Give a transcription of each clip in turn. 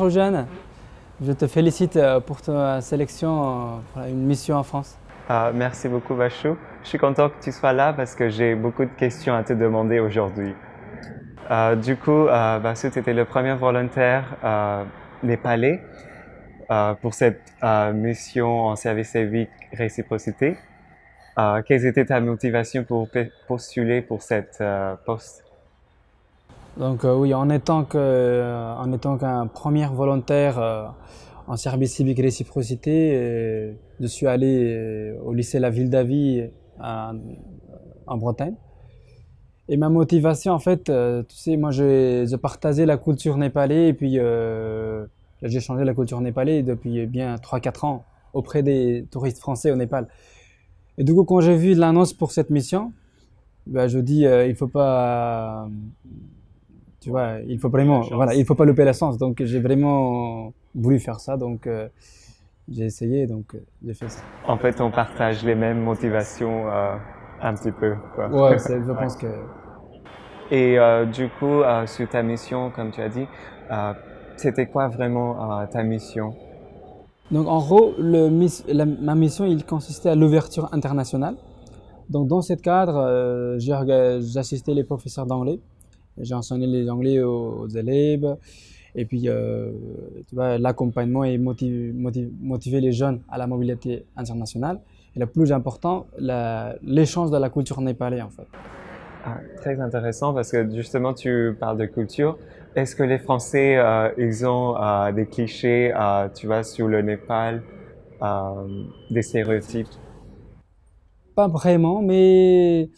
Eugène, je te félicite pour ta sélection pour une mission en France. Merci beaucoup, Bachou. Je suis content que tu sois là parce que j'ai beaucoup de questions à te demander aujourd'hui. Bachou, tu étais le premier volontaire népalais pour cette mission en service civique réciprocité. Quelles étaient ta motivation pour postuler pour cette poste? Donc oui, en étant qu'un premier volontaire en service civique réciprocité, je suis allé au lycée La Ville d'Avie en Bretagne. Et ma motivation, en fait, tu sais, moi, je partageais la culture népalaise et puis j'ai changé la culture népalaise depuis bien 3 4 ans auprès des touristes français au Népal. Et du coup, quand j'ai vu l'annonce pour cette mission, bah, je dis, il faut pas, tu vois, il faut vraiment, voilà, il faut pas louper la chance. Donc, j'ai vraiment voulu faire ça. Donc, j'ai essayé, donc j'ai fait ça. En fait, on partage les mêmes motivations un petit peu, quoi. Ouais, je pense que Et sur ta mission, comme tu as dit, euh, c'était quoi vraiment ta mission? Donc en gros, ma mission, il consistait à l'ouverture internationale. Donc dans ce cadre, j'assistais les professeurs d'anglais. J'ai enseigné les anglais aux élèves. Et puis, tu vois, l'accompagnement et motiver les jeunes à la mobilité internationale. Et le plus important, l'échange de la culture népalaise en fait. Très intéressant parce que justement, tu parles de culture. Est-ce que les Français, ils ont des clichés, tu vois, sur le Népal, des stéréotypes? Pas vraiment, mais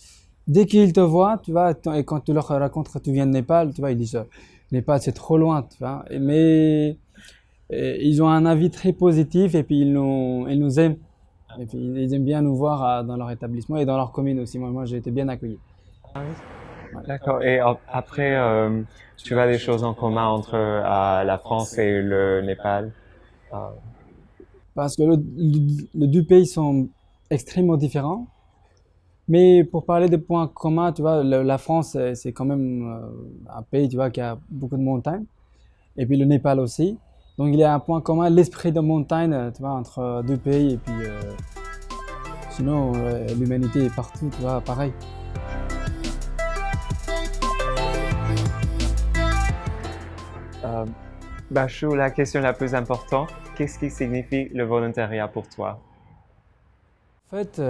dès qu'ils te voient, tu vois, et quand tu leur racontes que tu viens de Népal, tu vois, ils disent Népal c'est trop loin, tu vois. Mais ils ont un avis très positif et puis ils nous aiment. Et puis ils aiment bien nous voir dans leur établissement et dans leur commune aussi. Moi j'ai été bien accueilli. D'accord. Et après, tu vois des choses en commun entre la France et le Népal? Euh, Parce que les deux pays sont extrêmement différents. Mais pour parler des points communs, tu vois, la France, c'est quand même un pays, tu vois, qui a beaucoup de montagnes. Et puis le Népal aussi. Donc il y a un point commun, l'esprit de montagne, tu vois, entre deux pays. Et puis sinon, l'humanité est partout, tu vois, pareil. euh, Bachou, la question la plus importante, qu'est-ce qui signifie le volontariat pour toi? En fait,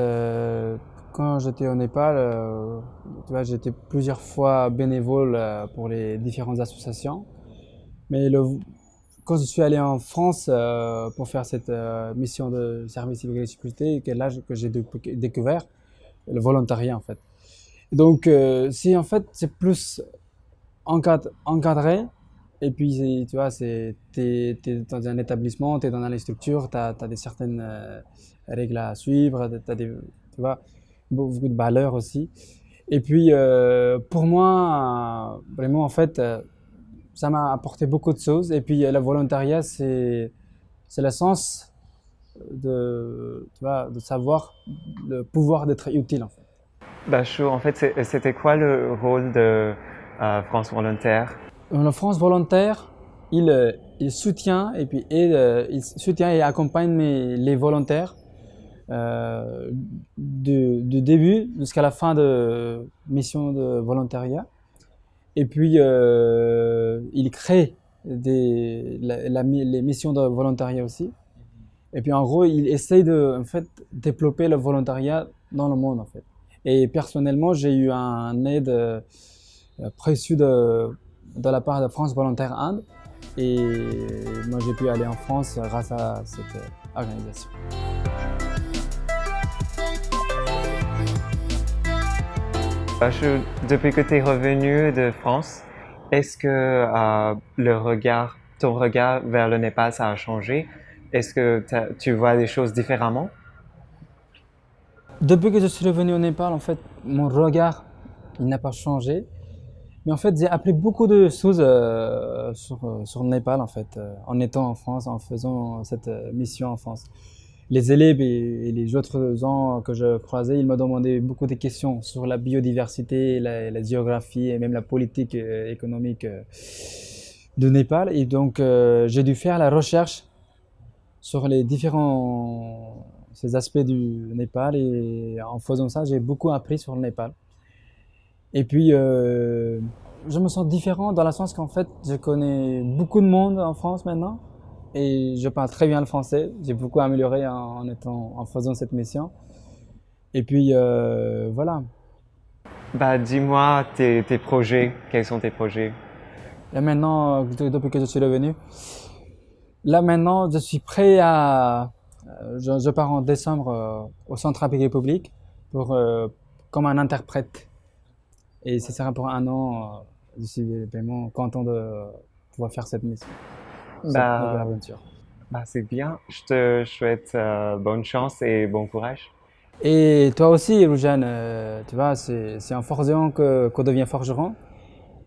quand j'étais au Népal, tu vois, j'étais plusieurs fois bénévole pour les différentes associations. Mais quand je suis allé en France pour faire cette mission de service civique et de sécurité, que là que j'ai découvert le volontariat en fait. Donc, si en fait c'est plus encadré, et puis tu vois, t'es dans un établissement, t'es dans une structure, t'as des certaines règles à suivre, tu vois, beaucoup de valeurs aussi. Et puis, pour moi, vraiment en fait, ça m'a apporté beaucoup de choses. Et puis, le volontariat, c'est le sens tu vois, de savoir le pouvoir d'être utile en fait. Bachou, en fait, c'était quoi le rôle de France Volontaire? La France volontaire, il soutient et puis il soutient et accompagne les volontaires du début jusqu'à la fin de mission de volontariat. Et puis il crée les missions de volontariat aussi. Et puis en gros, il essaye de en fait développer le volontariat dans le monde en fait. Et personnellement, j'ai eu un aide précieux de la part de France Volontaire Inde. Et moi, j'ai pu aller en France grâce à cette organisation. Bachou, depuis que tu es revenu de France, est-ce que ton regard vers le Népal, ça a changé? Est-ce que tu vois des choses différemment? Depuis que je suis revenu au Népal, en fait, mon regard, il n'a pas changé. Mais en fait, j'ai appris beaucoup de choses sur le Népal, en fait, en étant en France, en faisant cette mission en France. Les élèves et les autres gens que je croisais, ils me demandaient beaucoup de questions sur la biodiversité, la géographie et même la politique économique de Népal. Et donc, j'ai dû faire la recherche sur les différents ces aspects du Népal. Et en faisant ça, j'ai beaucoup appris sur le Népal. Et puis, je me sens différent dans le sens qu'en fait, je connais beaucoup de monde en France maintenant. Et je parle très bien le français. J'ai beaucoup amélioré en faisant cette mission. Et puis, voilà. Bah, dis-moi tes projets. Quels sont tes projets? Là maintenant, depuis que je suis revenu, là maintenant, je suis prêt à. Je pars en décembre au Centre Afrique Public pour, comme un interprète. Et ce sera pour un an. Je suis vraiment content de pouvoir faire cette mission, cette nouvelle Bah, aventure. bah, c'est bien. Je te souhaite bonne chance et bon courage. Et toi aussi, Eugène, tu vois, c'est en forgeant qu'on devient forgeron.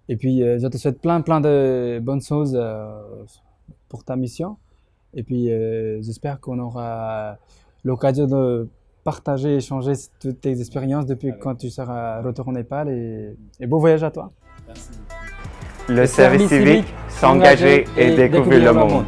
Et puis, je te souhaite plein de bonnes choses pour ta mission. Et puis, j'espère qu'on aura l'occasion de partager, échanger toutes tes expériences depuis quand tu seras retourné au Népal. Et beau voyage à toi. Le service civique, s'engager et découvrir le monde.